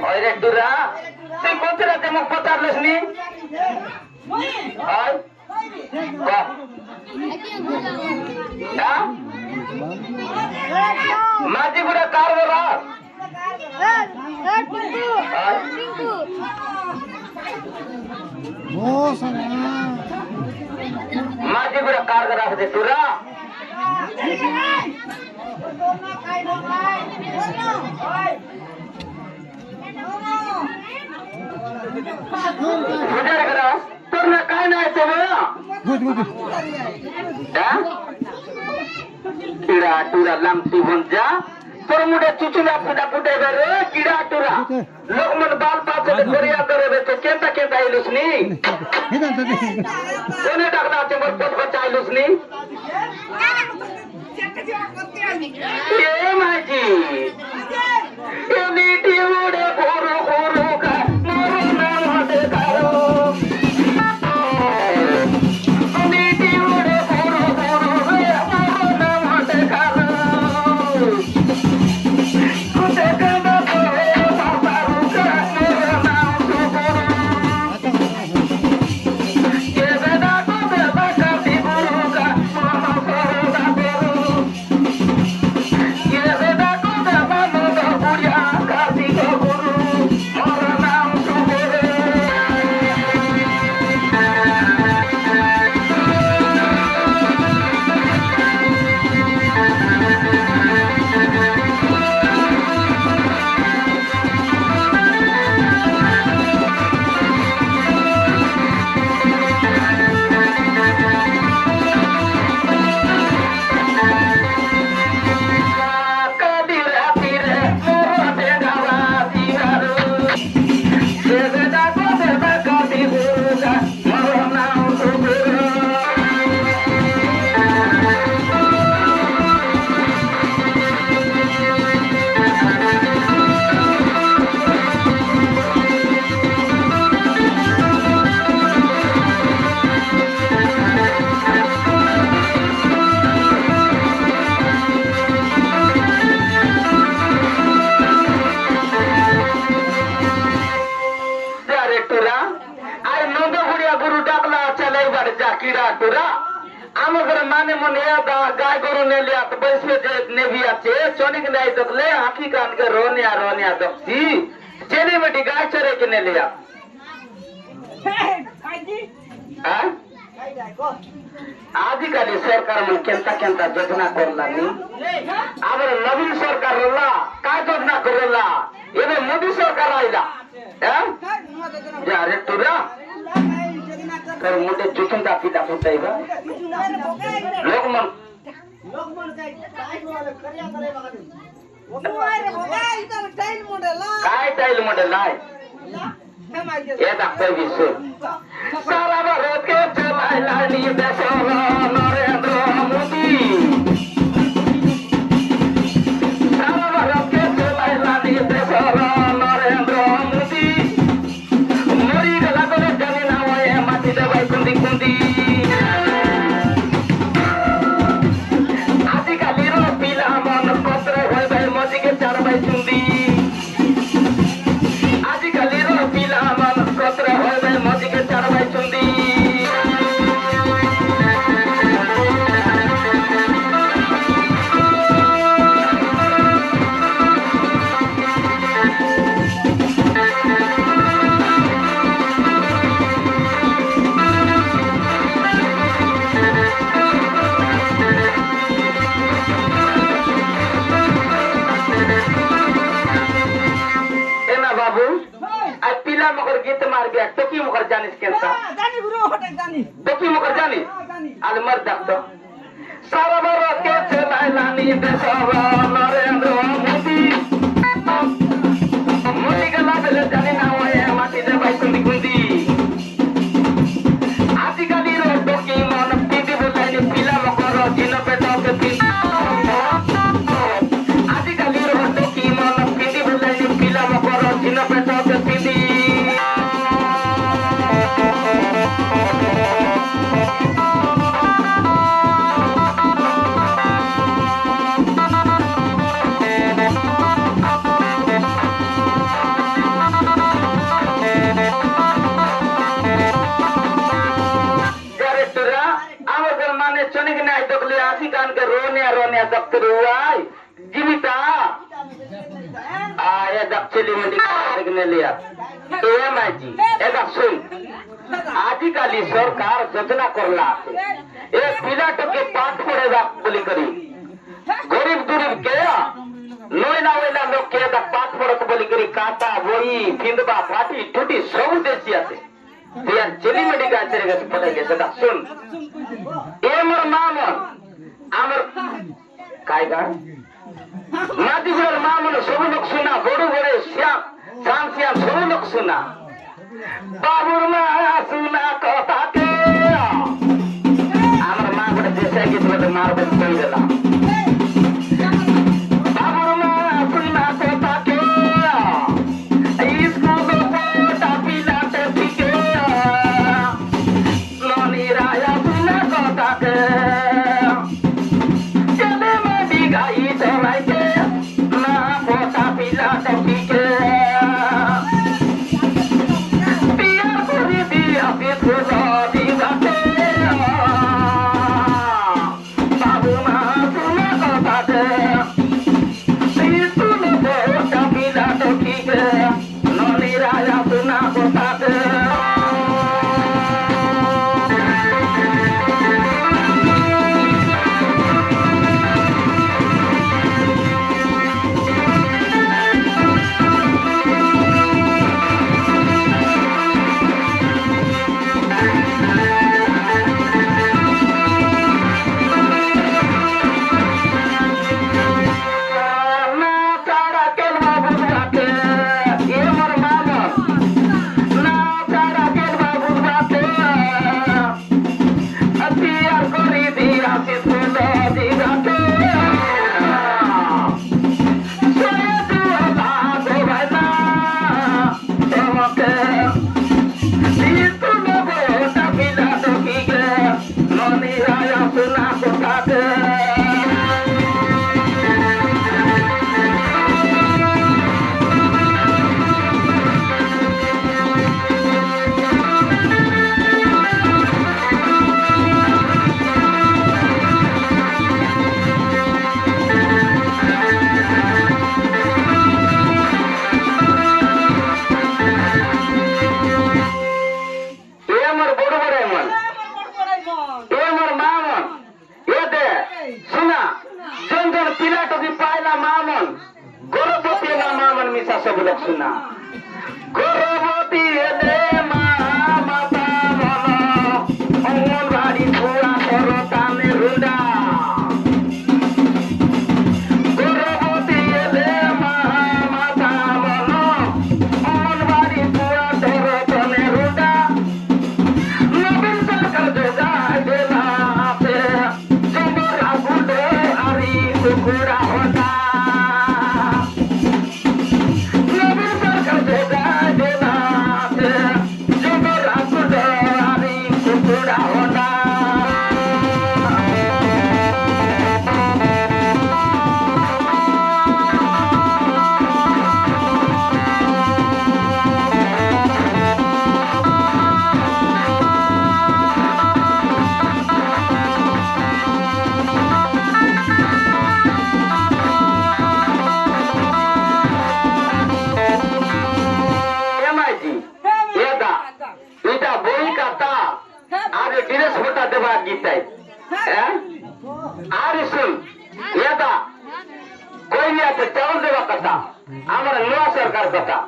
ওই রে টুরা তুই কোথায় রাতে মুখ পচারলিস নি ওই মাঝি গুড়া কার বলা মাঝি গুড়া কার রাখছে টুরা তোর না काय नाही तो किडा टुरा लांबती जा তোর মুড়ে চুচুলা ফুটা ফুটে বেরে কিডা টুরা লোক মন বাল পাছে করিয়া করে বেতে কেনটা কেনটা আইলুস নি কোনে ডাকলা আছে মোর পথ বাঁচাইলুস নি এ মাজি এলিটি উড়ে ঘুরু ঘুরু কা মোর নাম হতে কারো এলিটি উড়ে ঘুরু ঘুরু রে মোর নাম হতে কারো কুতে কানা করে বাবারু কা মোর নাম সুগুরু কে বেদা কো বেবা কা দিগুরু কা মোর সরদা গুরু কে বেদা কো বেবা নন্দ বুড়িয়া কা দিগুরু মোর নাম সুগুরু কাদিরা তীরে মোরতে গাওয়া দিহারু কে বেদা কো বেবা কা দিগুরু কা মোর নাম সুগুরু আরে টুরা আর নন্দ বুড়িয়া গুরু ডাকলা চালাইবার যা কিডা টুরা আমাদের মানে মনে গাय গরু নেলিয়া তো বসবে যে নেভি আছে চনিক নাই দেখলে আঁখি কান के रोनिया रोनिया देखती चली बेटी गाय चरे के नेलिया হ্যাঁ আদিকালি সরকার মানে কেনতা কেনতা যোজনা করলানি আবার নবীন সরকার হল্লা কাজ যোজনা করলা এবে মোদি সরকার আইলা হ্যাঁ আরে তোরা তোর মোটে জুতুনটা পিতা ফুটাইবা লোকমন काय टाइल मॉडल आहे ये दाखव विसू सारा भारत के चलायला नी देशाला नरेंद्र मोदी सारा भारत के चलायला नी देशाला नरेंद्र मोदी मरी गला करे जानी ना होय माती देवाय कुंदी कुंदी आदिकाली रो पिला मन पत्र होय भाई मोदी के चार भाई चुंदी आदिकाली रो पिला मन पत्र होय भाई मोदी के चार भाई चुंदी एना बाबू आज पिला मगर गीत मार गया टोकी मगर जानिस केनता জানি গুরু হঠাৎ জানি टोकी मगर जानी জানি आज मर दाखतो सारा भारत के चलायला नी देशाला नरेंद्र मोदी मोदी गला बेले जानी ना होय माती देवाय कुंदी कुंदी आदिकाली रो टोकी मन पिटी बोलायनी पिला मगर जिन पेट के पिला आदिकाली रो टोकी मन पिटी बोलायनी पिला मगर जिन पेट के पिंदी आसी कान के रोने दफ्तर हुआ जीविता ये दक्षिणी मंडी देखने लिया एम आई जी एदा सुन आजिकाली सरकार योजना करला ए पिलाटो के पाठ पड़ेगा बोली करी गरीब दुरीब के नोयना वैना लोग के पाठ पड़त बोली करी काटा बोई फिंदबा फाटी टूटी सब देसी आते यार चली मंडी का चलेगा तो पता कैसे दा सुन ए मोर मामन आमर काय गा मादिगुर मामन सब लोग सुना बड़े बड़े श्याम श्याम सब लोग सुना बाबुर मा सुना कथा के आमर मां बड़े देशा गीत बड़े मार बन कोई देला बाबुर मा सुना कथा के इसको तो पोटा पिलाते पीके ननी राया सुना कथा के चले में बिगाई चलाई के ना पोटा पिलाते पीके सब लोग सुना गर्भवती अंगनबाड़ी पूरा करता में रुंडा गर्भवती माता बनो अंगनबाड़ी पूरा करता में रुंडा नवीन सरकार जो गाय देना पे चंद्रा गुंडे हरी कुकुरा होता सरकार कथा